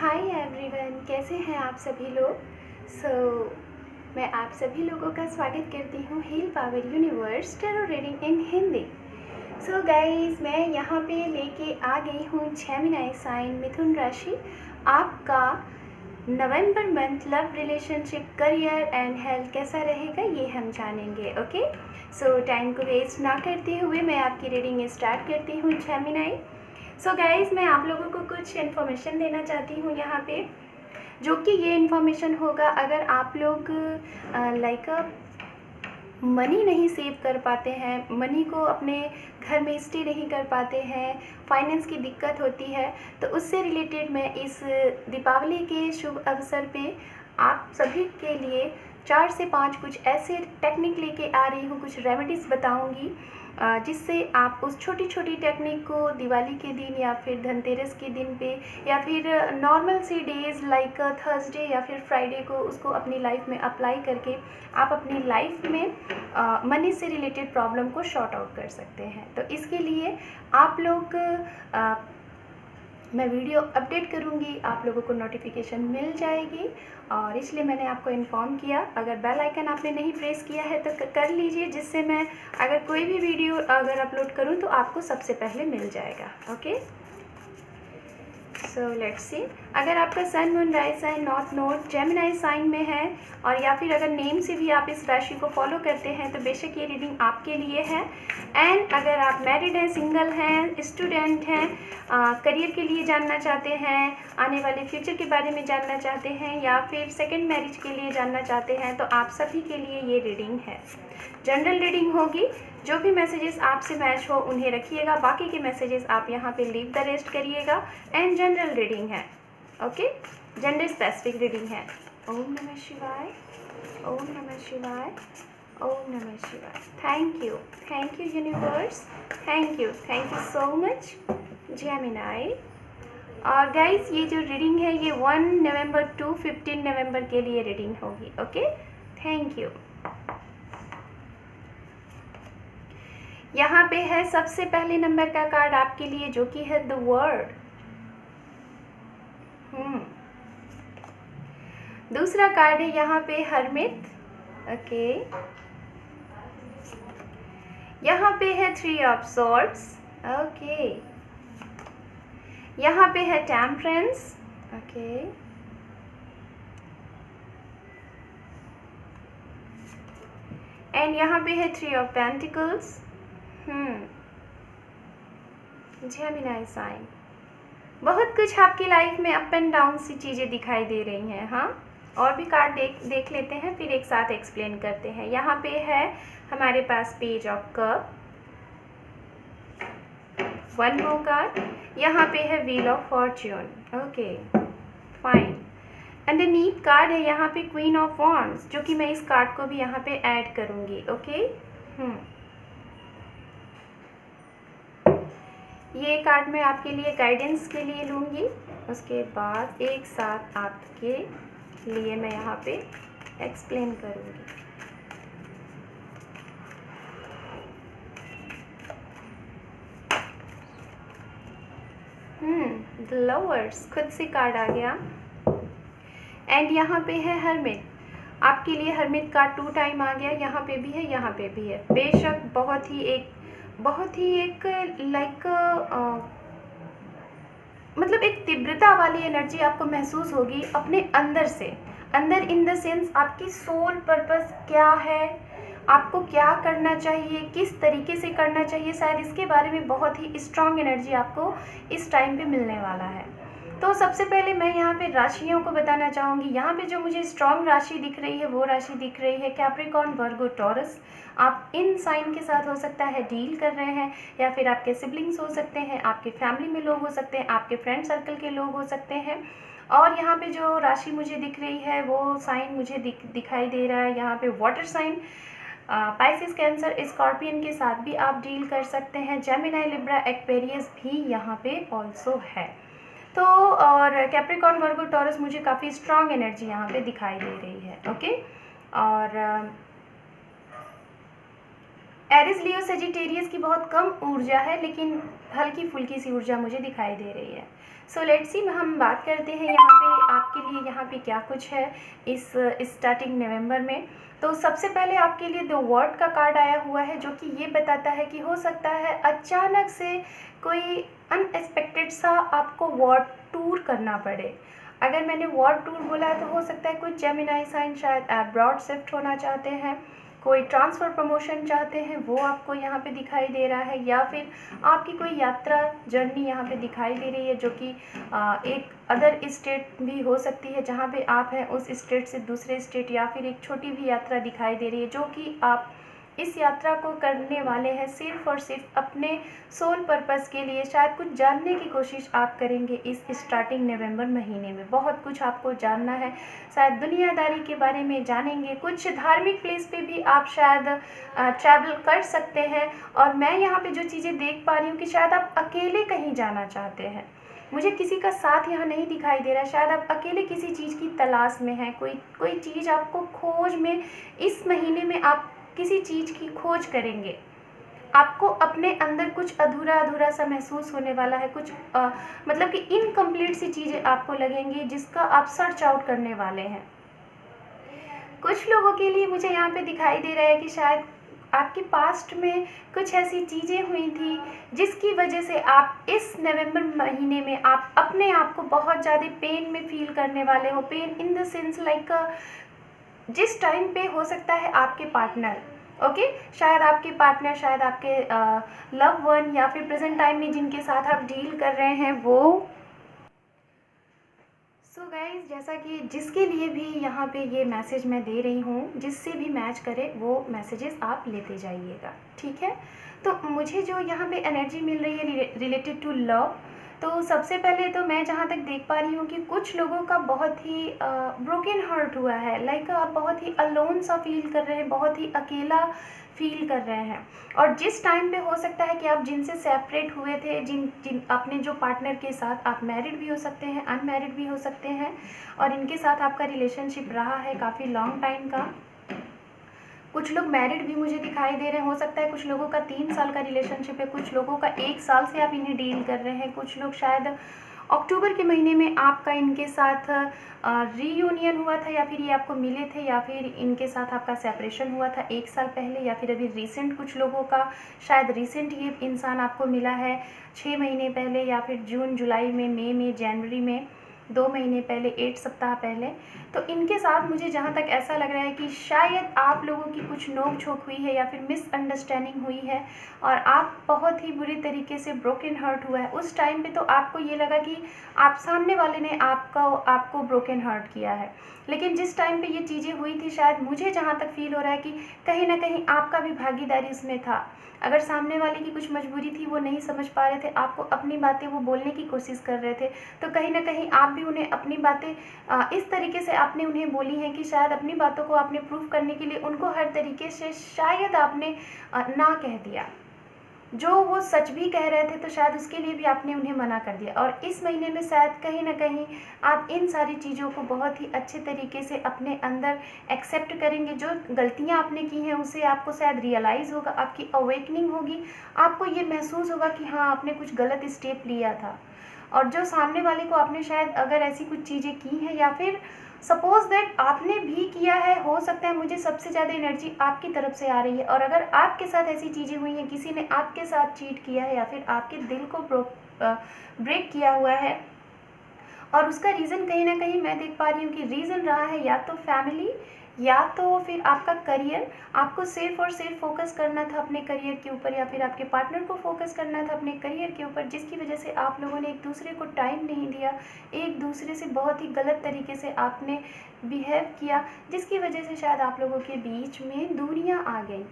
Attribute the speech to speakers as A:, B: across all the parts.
A: Hi everyone, कैसे हैं आप सभी लोग। मैं आप सभी लोगों का स्वागत करती हूँ heal power universe tarot reading in Hindi. Guys, मैं यहाँ पे लेके आ गई हूँ जेमिनी साइन मिथुन राशि। आपका November month love, relationship, career and health कैसा रहेगा ये हम जानेंगे। ओके, टाइम को वेस्ट ना करते हुए मैं आपकी रीडिंग स्टार्ट करती हूँ जेमिनी। गाइस, मैं आप लोगों को कुछ इन्फॉर्मेशन देना चाहती हूँ यहाँ पे, जो कि ये इन्फॉर्मेशन होगा अगर आप लोग मनी नहीं सेव कर पाते हैं, मनी को अपने घर में स्टे नहीं कर पाते हैं, फाइनेंस की दिक्कत होती है, तो उससे रिलेटेड मैं इस दीपावली के शुभ अवसर पे आप सभी के लिए 4 से 5 कुछ ऐसे टेक्निक लेके आ रही हूँ, कुछ रेमेडीज़ बताऊँगी जिससे आप उस छोटी छोटी टेक्निक को दिवाली के दिन या फिर धनतेरस के दिन पे या फिर नॉर्मल सी डेज़ लाइक थर्सडे या फिर फ्राइडे को उसको अपनी लाइफ में अप्लाई करके आप अपनी लाइफ में मनी से रिलेटेड प्रॉब्लम को शॉर्ट आउट कर सकते हैं। तो इसके लिए आप लोग मैं वीडियो अपडेट करूंगी, आप लोगों को नोटिफिकेशन मिल जाएगी और इसलिए मैंने आपको इन्फॉर्म किया। अगर बेल आइकन आपने नहीं प्रेस किया है तो कर लीजिए, जिससे मैं अगर कोई भी वीडियो अगर अपलोड करूं तो आपको सबसे पहले मिल जाएगा। ओके, लेट्स सी, अगर आपका sun, moon, rise sign, north node Gemini sign में है और या फिर अगर नेम से भी आप इस राशि को फॉलो करते हैं तो बेशक ये रीडिंग आपके लिए है। एंड अगर आप मैरिड हैं, सिंगल हैं, स्टूडेंट हैं, करियर के लिए जानना चाहते हैं, आने वाले फ्यूचर के बारे में जानना चाहते हैं या फिर सेकेंड मैरिज के लिए जानना चाहते हैं, तो आप सभी के लिए ये रीडिंग है। जनरल रीडिंग होगी, जो भी मैसेजेस आपसे मैच हो उन्हें रखिएगा, बाकी के मैसेजेस आप यहाँ पे लीव द रेस्ट करिएगा। एंड जनरल रीडिंग है, ओके, जेंडर स्पेसिफिक रीडिंग है। ओम नमः शिवाय, ओम नमः शिवाय, ओम नमः शिवाय। Thank you universe, thank you so much Gemini. और गाइस, ये जो रीडिंग है ये 1 नवंबर टू 15 नवंबर के लिए रीडिंग होगी। Okay, thank you. यहाँ पे है सबसे पहले नंबर का कार्ड आपके लिए, जो कि है द वर्ड। दूसरा कार्ड है यहाँ पे हर्मिट। ओके, यहाँ पे है 3 ऑफ सॉर्ड्स। ओके, यहाँ पे है टेम्परेंस। ओके, एंड यहाँ पे है 3 ऑफ पेंटिकल्स। जेमिनी साइन, बहुत कुछ आपकी लाइफ में अप एंड डाउन सी चीज़ें दिखाई दे रही हैं। हाँ, और भी कार्ड देख लेते हैं, फिर एक साथ एक्सप्लेन करते हैं। यहाँ पे है हमारे पास page of cup, 1 more card. यहाँ पे है wheel of fortune. Okay, fine. Underneath card है यहाँ पे क्वीन ऑफ वॉन्ड्स, जो कि मैं इस कार्ड को भी यहाँ पे ऐड करूँगी। ओके, ये कार्ड मैं आपके लिए गाइडेंस के लिए लूँगी, उसके बाद एक साथ आपके लिए मैं यहाँ पे एक्सप्लेन करूँगी। द लवर्स, खुद से कार्ड आ गया। एंड यहाँ पे है हर्मिट, आपके लिए हर्मिट कार्ड 2 टाइम आ गया। यहाँ पे भी है, यहाँ पे भी है। बेशक बहुत ही एक लाइक मतलब एक तीव्रता वाली एनर्जी आपको महसूस होगी अपने अंदर से। अंदर इन द सेंस आपकी सोल पर्पस क्या है, आपको क्या करना चाहिए, किस तरीके से करना चाहिए, शायद इसके बारे में बहुत ही स्ट्रांग एनर्जी आपको इस टाइम पे मिलने वाला है। तो सबसे पहले मैं यहाँ पे राशियों को बताना चाहूँगी। यहाँ पे जो मुझे स्ट्रॉन्ग राशि दिख रही है वो राशि दिख रही है कैप्रिकॉर्न, वर्गो, टॉरस। आप इन साइन के साथ हो सकता है डील कर रहे हैं, या फिर आपके सिबलिंग्स हो सकते हैं, आपके फैमिली में लोग हो सकते हैं, आपके फ्रेंड सर्कल के लोग हो सकते हैं। और यहाँ पे जो राशि मुझे दिख रही है वो साइन मुझे दिखाई दे रहा है यहाँ पे water sign, pisces, cancer, scorpion के साथ भी आप डील कर सकते हैं। जेमिनी, लिब्रा, एक्वेरियस भी यहाँ पे ऑल्सो है। तो और कैप्रिकॉर्न, वर्गो, टॉरस मुझे काफ़ी स्ट्रॉन्ग एनर्जी यहाँ पे दिखाई दे रही है। ओके, और एरिस लियो सेजिटेरियस की बहुत कम ऊर्जा है, लेकिन हल्की फुल्की सी ऊर्जा मुझे दिखाई दे रही है। सो लेट्स सी, हम बात करते हैं यहाँ पे आपके लिए यहाँ पे क्या कुछ है इस स्टार्टिंग नवंबर में। तो सबसे पहले आपके लिए द वर्ड का कार्ड आया हुआ है, जो कि ये बताता है कि हो सकता है अचानक से कोई अनएक्सपेक्टेड सा आपको वर्ड टूर करना पड़े। अगर मैंने वर्ड टूर बोला है तो हो सकता है कुछ जेमिनाई साइन शायद अब्रॉड शिफ्ट होना चाहते हैं, कोई ट्रांसफ़र प्रमोशन चाहते हैं, वो आपको यहाँ पे दिखाई दे रहा है, या फिर आपकी कोई यात्रा जर्नी यहाँ पे दिखाई दे रही है, जो कि एक अदर स्टेट भी हो सकती है, जहाँ पे आप हैं उस स्टेट से दूसरे स्टेट, या फिर एक छोटी भी यात्रा दिखाई दे रही है, जो कि आप इस यात्रा को करने वाले हैं सिर्फ और सिर्फ अपने सोल पर्पस के लिए। शायद कुछ जानने की कोशिश आप करेंगे इस स्टार्टिंग नवंबर महीने में, बहुत कुछ आपको जानना है, शायद दुनियादारी के बारे में जानेंगे, कुछ धार्मिक प्लेस पे भी आप शायद ट्रैवल कर सकते हैं। और मैं यहाँ पे जो चीज़ें देख पा रही हूँ कि शायद आप अकेले कहीं जाना चाहते हैं, मुझे किसी का साथ यहाँ नहीं दिखाई दे रहा है, शायद आप अकेले किसी चीज़ की तलाश में हैं, कोई चीज़ आपको खोज में, इस महीने में आप किसी चीज़ की खोज करेंगे, आपको अपने अंदर कुछ अधूरा अधूरा सा महसूस होने वाला है, कुछ मतलब कि इनकम्प्लीट सी चीज़ें आपको लगेंगी जिसका आप सर्च आउट करने वाले हैं। कुछ लोगों के लिए मुझे यहाँ पे दिखाई दे रहा है कि शायद आपके पास्ट में कुछ ऐसी चीज़ें हुई थी जिसकी वजह से आप इस नवंबर महीने में आप अपने आप को बहुत ज़्यादा पेन में फील करने वाले हो। Pain in the sense like जिस टाइम पे हो सकता है आपके पार्टनर, ओके, शायद आपके पार्टनर, शायद आपके लव वन, या फिर प्रेजेंट टाइम में जिनके साथ आप डील कर रहे हैं वो। सो गाइज, जैसा कि जिसके लिए भी यहाँ पे ये मैसेज मैं दे रही हूँ, जिससे भी मैच करे वो मैसेजेस आप लेते जाइएगा, ठीक है। तो मुझे जो यहाँ पे एनर्जी मिल रही है रिलेटेड टू लव, तो सबसे पहले तो मैं जहाँ तक देख पा रही हूँ कि कुछ लोगों का बहुत ही ब्रोकन हार्ट हुआ है, लाइक आप बहुत ही अलोन सा फील कर रहे हैं, बहुत ही अकेला फील कर रहे हैं। और जिस टाइम पे हो सकता है कि आप जिनसे सेपरेट हुए थे, जिन अपने जो पार्टनर के साथ, आप मैरिड भी हो सकते हैं, अनमैरिड भी हो सकते हैं, और इनके साथ आपका रिलेशनशिप रहा है काफ़ी लॉन्ग टाइम का। कुछ लोग मैरिड भी मुझे दिखाई दे रहे हैं, हो सकता है कुछ लोगों का 3 साल का रिलेशनशिप है, कुछ लोगों का 1 साल से आप इन्हें डील कर रहे हैं, कुछ लोग शायद अक्टूबर के महीने में आपका इनके साथ रीयूनियन हुआ था, या फिर ये आपको मिले थे, या फिर इनके साथ आपका सेपरेशन हुआ था 1 साल पहले, या फिर अभी रिसेंट कुछ लोगों का शायद रिसेंट ये इंसान आपको मिला है 6 महीने पहले, या फिर जून जुलाई में, मई में, जनवरी में, 2 महीने पहले, 8 सप्ताह पहले। तो इनके साथ मुझे जहाँ तक ऐसा लग रहा है कि शायद आप लोगों की कुछ नोक झोंक हुई है, या फिर मिसअंडरस्टैंडिंग हुई है, और आप बहुत ही बुरी तरीके से ब्रोकन हार्ट हुआ है। उस टाइम पे तो आपको ये लगा कि आप सामने वाले ने आपको ब्रोकन हार्ट किया है, लेकिन जिस टाइम पे ये चीज़ें हुई थी, शायद मुझे जहाँ तक फील हो रहा है कि कहीं ना कहीं आपका भी भागीदारी इसमें था। अगर सामने वाले की कुछ मजबूरी थी, वो नहीं समझ पा रहे थे, आपको अपनी बातें वो बोलने की कोशिश कर रहे थे, तो कहीं ना कहीं आप भी उन्हें अपनी बातें इस तरीके से आपने उन्हें बोली हैं कि शायद अपनी बातों को आपने प्रूफ करने के लिए उनको हर तरीके से शायद आपने ना कह दिया। जो वो सच भी कह रहे थे तो शायद उसके लिए भी आपने उन्हें मना कर दिया। और इस महीने में शायद कहीं ना कहीं आप इन सारी चीज़ों को बहुत ही अच्छे तरीके से अपने अंदर एक्सेप्ट करेंगे। जो गलतियां आपने की हैं उसे आपको शायद रियलाइज़ होगा, आपकी अवेकनिंग होगी, आपको ये महसूस होगा कि हाँ, आपने कुछ गलत स्टेप लिया था। और जो सामने वाले को आपने शायद अगर ऐसी कुछ चीज़ें की हैं, या फिर सपोज दैट आपने भी किया है, हो सकता है, मुझे सबसे ज़्यादा एनर्जी आपकी तरफ से आ रही है। और अगर आपके साथ ऐसी चीज़ें हुई हैं, किसी ने आपके साथ चीट किया है, या फिर आपके दिल को ब्रेक किया हुआ है, और उसका रीज़न कहीं ना कहीं मैं देख पा रही हूँ कि रीज़न रहा है या तो फैमिली, या तो फिर आपका करियर। आपको सिर्फ और सिर्फ फोकस करना था अपने करियर के ऊपर, या फिर आपके पार्टनर को फोकस करना था अपने करियर के ऊपर, जिसकी वजह से आप लोगों ने एक दूसरे को टाइम नहीं दिया, एक दूसरे से बहुत ही गलत तरीके से आपने बिहेव किया, जिसकी वजह से शायद आप लोगों के बीच में दूरियां आ गई।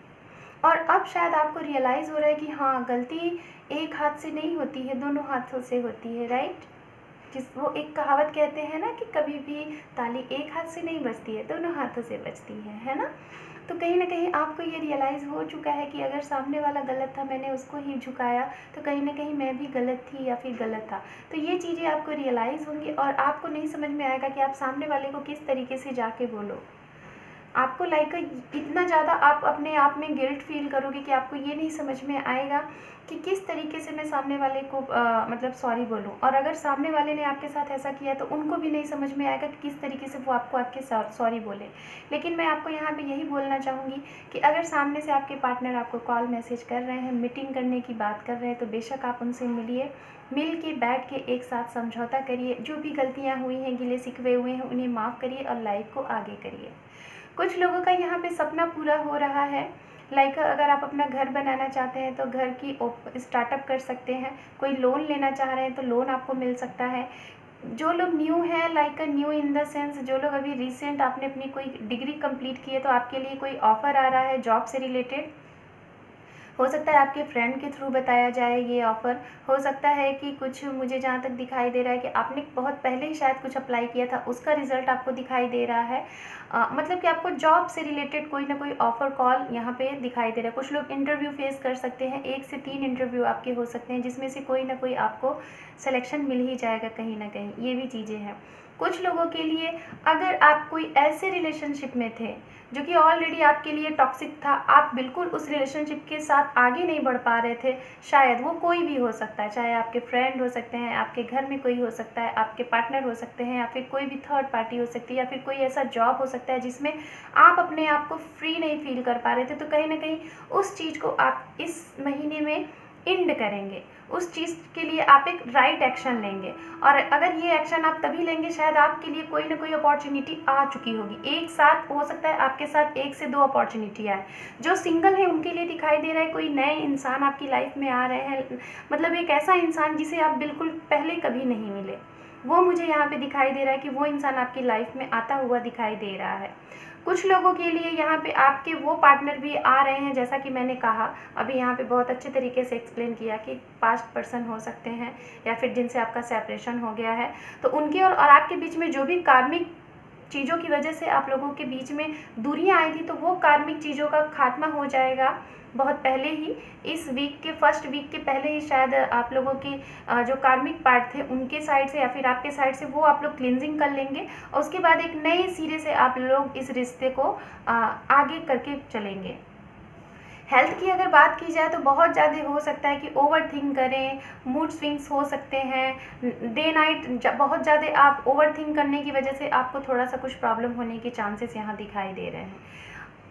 A: और अब शायद आपको रियलाइज़ हो रहा है कि हाँ, गलती एक हाथ से नहीं होती है, दोनों हाथों से होती है, राइट। वो एक कहावत कहते हैं ना कि कभी भी ताली एक हाथ से नहीं बजती है, दोनों हाथों से बजती है ना। तो कहीं ना कहीं आपको ये रियलाइज़ हो चुका है कि अगर सामने वाला गलत था, मैंने उसको ही झुकाया, तो कहीं ना कहीं मैं भी गलत थी या फिर गलत था। तो ये चीज़ें आपको रियलाइज़ होंगी, और आपको नहीं समझ में आएगा कि आप सामने वाले को किस तरीके से जाके बोलो। आपको लाइक इतना ज़्यादा आप अपने आप में गिल्ट फील करोगे कि आपको ये नहीं समझ में आएगा कि किस तरीके से मैं सामने वाले को मतलब सॉरी बोलूँ। और अगर सामने वाले ने आपके साथ ऐसा किया तो उनको भी नहीं समझ में आएगा कि किस तरीके से वो आपको आके सॉरी बोले। लेकिन मैं आपको यहाँ पे यही बोलना चाहूँगी कि अगर सामने से आपके पार्टनर आपको कॉल मैसेज कर रहे हैं, मीटिंग करने की बात कर रहे हैं, तो बेशक आप उनसे मिलिए, मिल के बैठ के एक साथ समझौता करिए, जो भी गलतियाँ हुई हैं, गिले शिकवे हुए हैं, उन्हें माफ़ करिए और लाइफ को आगे करिए। कुछ लोगों का यहाँ पे सपना पूरा हो रहा है, लाइक अगर आप अपना घर बनाना चाहते हैं तो घर की स्टार्टअप कर सकते हैं, कोई लोन लेना चाह रहे हैं तो लोन आपको मिल सकता है। जो लोग न्यू हैं, like new in the sense जो लोग अभी रिसेंट आपने अपनी कोई डिग्री कंप्लीट की है, तो आपके लिए कोई ऑफ़र आ रहा है जॉब से रिलेटेड। हो सकता है आपके फ्रेंड के थ्रू बताया जाए ये ऑफ़र। हो सकता है कि कुछ मुझे जहाँ तक दिखाई दे रहा है कि आपने बहुत पहले ही शायद कुछ अप्लाई किया था, उसका रिज़ल्ट आपको दिखाई दे रहा है। मतलब कि आपको जॉब से रिलेटेड कोई ना कोई ऑफ़र कॉल यहाँ पे दिखाई दे रहा है। कुछ लोग इंटरव्यू फेस कर सकते हैं, 1 से 3 इंटरव्यू आपके हो सकते हैं, जिसमें से कोई ना कोई आपको सिलेक्शन मिल ही जाएगा कहीं ना कहीं। ये भी चीज़ें हैं। कुछ लोगों के लिए, अगर आप कोई ऐसे रिलेशनशिप में थे जो कि ऑलरेडी आपके लिए टॉक्सिक था, आप बिल्कुल उस रिलेशनशिप के साथ आगे नहीं बढ़ पा रहे थे, शायद वो कोई भी हो सकता है, चाहे आपके फ्रेंड हो सकते हैं, आपके घर में कोई हो सकता है, आपके पार्टनर हो सकते हैं, या फिर कोई भी थर्ड पार्टी हो सकती है, या फिर कोई ऐसा जॉब हो सकता है जिसमें आप अपने आप को फ्री नहीं फील कर पा रहे थे। तो कहीं ना कहीं उस चीज़ को आप इस महीने में एंड करेंगे, उस चीज़ के लिए आप एक राइट एक्शन लेंगे। और अगर ये एक्शन आप तभी लेंगे, शायद आपके लिए कोई ना कोई अपॉर्चुनिटी आ चुकी होगी। एक साथ हो सकता है आपके साथ 1 से 2 अपॉर्चुनिटी आए। जो सिंगल है उनके लिए दिखाई दे रहा है कोई नए इंसान आपकी लाइफ में आ रहे हैं, मतलब एक ऐसा इंसान जिसे आप बिल्कुल पहले कभी नहीं मिले, वो मुझे यहाँ पे दिखाई दे रहा है कि वो इंसान आपकी लाइफ में आता हुआ दिखाई दे रहा है। कुछ लोगों के लिए यहाँ पे आपके वो पार्टनर भी आ रहे हैं, जैसा कि मैंने कहा अभी यहाँ पे बहुत अच्छे तरीके से एक्सप्लेन किया कि पास्ट पर्सन हो सकते हैं, या फिर जिनसे आपका सेपरेशन हो गया है, तो उनके और आपके बीच में जो भी कार्मिक चीज़ों की वजह से आप लोगों के बीच में दूरियां आई थी, तो वो कार्मिक चीज़ों का खात्मा हो जाएगा बहुत पहले ही। इस वीक के फर्स्ट वीक के पहले ही शायद आप लोगों के जो कार्मिक पार्ट थे उनके साइड से या फिर आपके साइड से, वो आप लोग क्लिनजिंग कर लेंगे, और उसके बाद एक नए सिरे से आप लोग इस रिश्ते को आगे करके चलेंगे। हेल्थ की अगर बात की जाए तो बहुत ज़्यादा हो सकता है कि ओवर थिंक करें, मूड स्विंग्स हो सकते हैं, डे नाइट बहुत ज़्यादा आप ओवर थिंक करने की वजह से आपको थोड़ा सा कुछ प्रॉब्लम होने के चांसेस यहाँ दिखाई दे रहे हैं।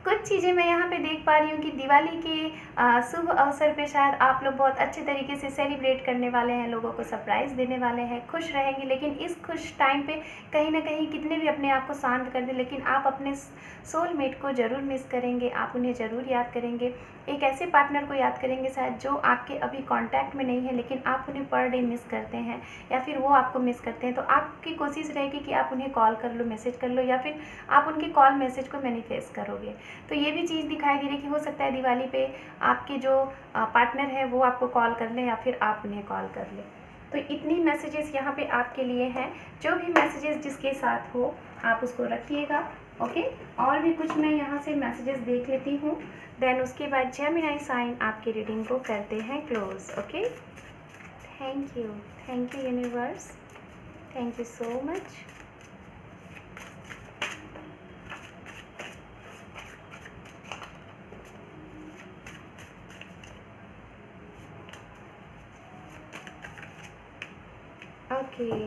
A: कुछ चीज़ें मैं यहाँ पे देख पा रही हूँ कि दिवाली के शुभ अवसर पे शायद आप लोग बहुत अच्छे तरीके से सेलिब्रेट करने वाले हैं, लोगों को सरप्राइज़ देने वाले हैं, खुश रहेंगे। लेकिन इस खुश टाइम पे कहीं ना कहीं कितने भी अपने आप को शांत कर दें, लेकिन आप अपने सोलमेट को ज़रूर मिस करेंगे, आप उन्हें ज़रूर याद करेंगे। एक ऐसे पार्टनर को याद करेंगे शायद जो आपके अभी कांटेक्ट में नहीं है, लेकिन आप उन्हें पर डे मिस करते हैं, या फिर वो आपको मिस करते हैं। तो आपकी कोशिश रहेगी कि आप उन्हें कॉल कर लो, मैसेज कर लो, या फिर आप उनके कॉल मैसेज को मैनिफेस्ट करोगे। तो ये भी चीज़ दिखाई दे रही कि हो सकता है दिवाली पे आपके जो पार्टनर है वो आपको कॉल कर लें, या फिर आप उन्हें कॉल कर लें। तो इतनी मैसेजेस यहाँ पे आपके लिए हैं। जो भी मैसेजेस जिसके साथ हो आप उसको रखिएगा, ओके। और भी कुछ मैं यहाँ से मैसेजेस देख लेती हूँ, देन उसके बाद जेमिनी साइन आपकी रीडिंग को करते हैं close, okay. Thank you universe, thank you so much. Okay,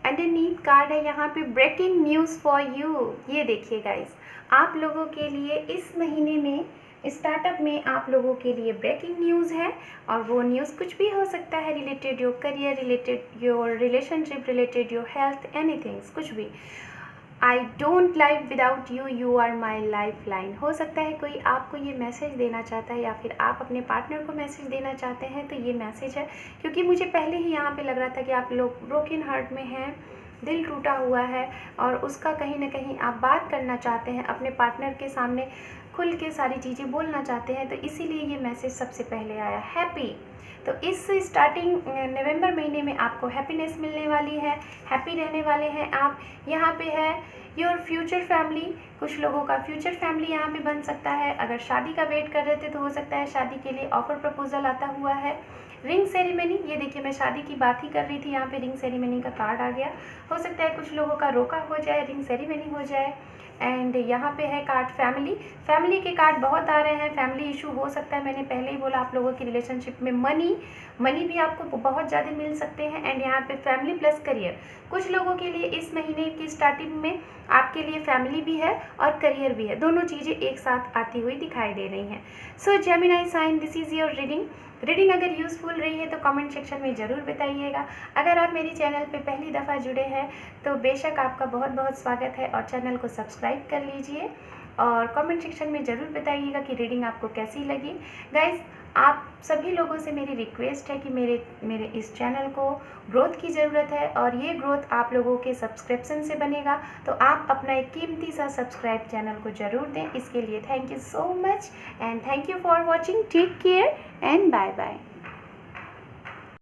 A: underneath card है यहाँ पे ब्रेकिंग न्यूज़ फॉर यू। ये देखिए गाइस, आप लोगों के लिए इस महीने में स्टार्टअप में आप लोगों के लिए ब्रेकिंग न्यूज़ है, और वो न्यूज़ कुछ भी हो सकता है, related your career, related your relationship, related your health, anythings, कुछ भी। I don't live without you, you are my life line. हो सकता है कोई आपको ये मैसेज देना चाहता है, या फिर आप अपने पार्टनर को मैसेज देना चाहते हैं, तो ये मैसेज है। क्योंकि मुझे पहले ही यहाँ पे लग रहा था कि आप लोग ब्रोकन हार्ट में हैं, दिल टूटा हुआ है, और उसका कहीं ना कहीं आप बात करना चाहते हैं, अपने पार्टनर के सामने खुल के सारी चीज़ें बोलना चाहते हैं। तो इसीलिए ये मैसेज सबसे पहले आया, हैप्पी। तो इस स्टार्टिंग नवंबर महीने में आपको हैप्पीनेस मिलने वाली है, हैप्पी रहने वाले हैं आप। यहाँ पे है योर फ्यूचर फैमिली, कुछ लोगों का फ्यूचर फैमिली यहाँ पे बन सकता है। अगर शादी का वेट कर रहे थे तो हो सकता है शादी के लिए ऑफर प्रपोजल आता हुआ है। रिंग सेरेमनी, ये देखिए मैं शादी की बात ही कर रही थी, यहाँ पे रिंग सेरेमनी का कार्ड आ गया। हो सकता है कुछ लोगों का रोका हो जाए, रिंग सेरेमनी हो जाए। एंड यहाँ पे है कार्ड फैमिली, फैमिली के कार्ड बहुत आ रहे हैं। फैमिली इशू हो सकता है, मैंने पहले ही बोला आप लोगों की रिलेशनशिप में मनी भी आपको बहुत ज़्यादा मिल सकते हैं। एंड यहाँ पे फैमिली प्लस करियर, कुछ लोगों के लिए इस महीने की स्टार्टिंग में आपके लिए फैमिली भी है और करियर भी है, दोनों चीज़ें एक साथ आती हुई दिखाई दे रही हैं। So Gemini sign, this is your reading अगर यूज़फुल रही है तो कमेंट सेक्शन में ज़रूर बताइएगा। अगर आप मेरे चैनल पे पहली दफ़ा जुड़े हैं तो बेशक आपका बहुत बहुत स्वागत है और चैनल को सब्सक्राइब कर लीजिए और कमेंट सेक्शन में ज़रूर बताइएगा कि रीडिंग आपको कैसी लगी। गाइस, आप सभी लोगों से मेरी रिक्वेस्ट है कि मेरे इस चैनल को ग्रोथ की ज़रूरत है और ये ग्रोथ आप लोगों के सब्सक्रिप्शन से बनेगा, तो आप अपना एक कीमती सा सब्सक्राइब चैनल को ज़रूर दें। इसके लिए thank you so much and thank you for watching. Take care and bye bye.